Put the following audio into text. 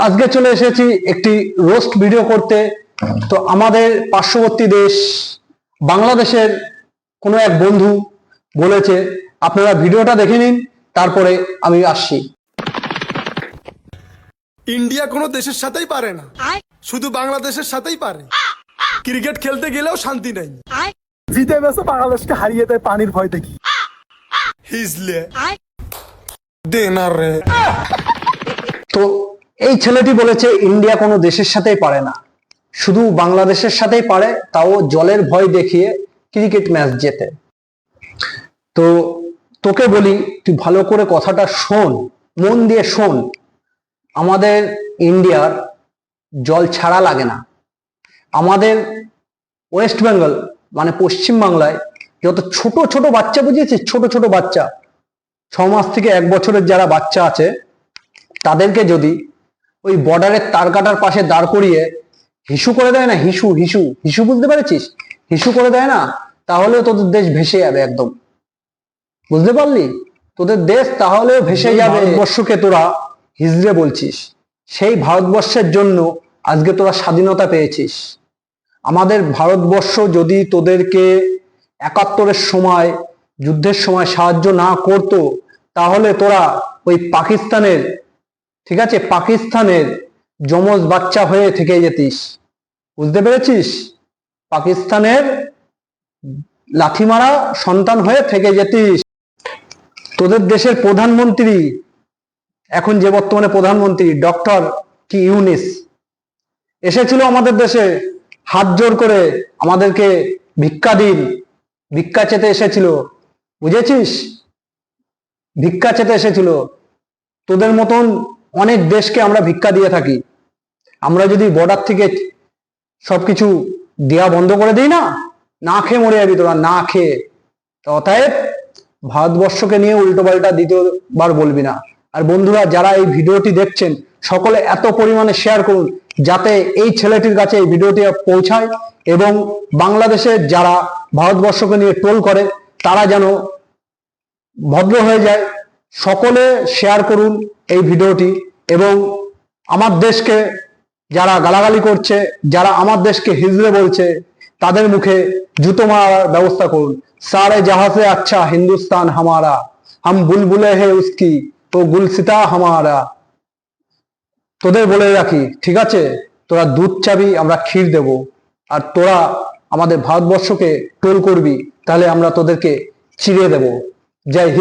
আজকে চলে এসেছি একটি রোস্ট ভিডিও করতে। তো আমাদের পার্শ্ববর্তী দেশ বাংলাদেশের কোনো এক বন্ধু বলেছে, আপনারা ভিডিওটা দেখে নিন, তারপরে আমি আসছি। ইন্ডিয়া কোনো দেশের সাথেই পারে না, শুধু বাংলাদেশের সাথেই পারে। ক্রিকেট খেলতে গেলেও শান্তি নেই। জিতে গেছে বাংলাদেশকে হারিয়ে দেয় পানির ভয় দেখি। হিজলে দে না রে। তো এই ছেলেটি বলেছে ইন্ডিয়া কোনো দেশের সাথেই পারে না, শুধু বাংলাদেশের সাথেই পারে, তাও জলের ভয় দেখিয়ে ক্রিকেট ম্যাচ জেতে। তো তোকে বলি, তুই ভালো করে কথাটা শোন, মন দিয়ে শোন। আমাদের ইন্ডিয়ার জল ছাড়া লাগে না। আমাদের ওয়েস্ট বেঙ্গল মানে পশ্চিম বাংলায় যত ছোট ছোট বাচ্চা, বুঝেছিস, ছোট ছোট বাচ্চা 6 মাস থেকে 1 বছরের যারা বাচ্চা আছে, তাদেরকে যদি ওই বর্ডারের তার কাটার পাশে দাঁড় করিয়ে হিসু করে দেয় না, হিসু হিসু হিসু বুঝতে পেরেছিস, হিসু করে দেয় না, তাহলে তোদের দেশ ভেসে যাবে একদম। বুঝতে পারলি? তোদের দেশ তাহলে ভেসে যাবে। ভারতবর্ষকে তোরা হিজড়ে বলছিস, সেই ভারতবর্ষের জন্য আজকে তোরা স্বাধীনতা পেয়েছিস। আমাদের ভারতবর্ষ যদি তোদেরকে 71-এর সময়, যুদ্ধের সময় সাহায্য না করতো, তাহলে তোরা ওই পাকিস্তানের, ঠিক আছে, পাকিস্তানের যমজ বাচ্চা হয়ে থেকে যেতিস। বুঝতে পেরেছিস? পাকিস্তানের লাথিমারা সন্তান হয়ে থেকে যেতিস। তোদের দেশের প্রধানমন্ত্রী, এখন যে বর্তমানে প্রধানমন্ত্রী ডক্টর কি ইউনিস, এসেছিল আমাদের দেশে, হাত জোর করে আমাদেরকে ভিক্ষা দিন, ভিক্ষা চেতে এসেছিল। বুঝেছিস? ভিক্ষা চেতে এসেছিল। তোদের মতন অনেক দেশকে আমরা ভিক্ষা দিয়ে থাকি। আমরা যদি বর্ডার থেকে সবকিছু দেওয়া বন্ধ করে দিই না, না খেয়ে মরে যাবি তোরা, না খেয়ে। অতএব ভারতবর্ষকে নিয়ে উল্টো পাল্টা দ্বিতীয়বার বলবি না। আর বন্ধুরা, যারা এই ভিডিওটি দেখছেন, সকলে এত পরিমাণে শেয়ার করুন যাতে এই ছেলেটির কাছে এই ভিডিওটি পৌঁছায়, এবং বাংলাদেশের যারা ভারতবর্ষকে নিয়ে ট্রোল করে তারা যেন ভদ্র হয়ে যায়। সকলে শেয়ার করুন এই ভিডিওটি, এবং আমার দেশকে যারা গালাগালি করছে, যারা আমার দেশকে হিজড়ে বলছে, তাদের মুখে জুতো মারার ব্যবস্থা করুন। সারে জাহাঁ সে আচ্ছা হিন্দুস্তান হামারা, হাম বুলবুলে হে উসকি তো গুলসিতা হামারা। তোদের বলে রাখি, ঠিক আছে, তোরা দুধ চাবি, আমরা ক্ষীর দেব। আর তোরা আমাদের ভারতবর্ষকে ট্রোল করবি, তাহলে আমরা তোদেরকে চিড়ে দেব। জয় হিন্দ।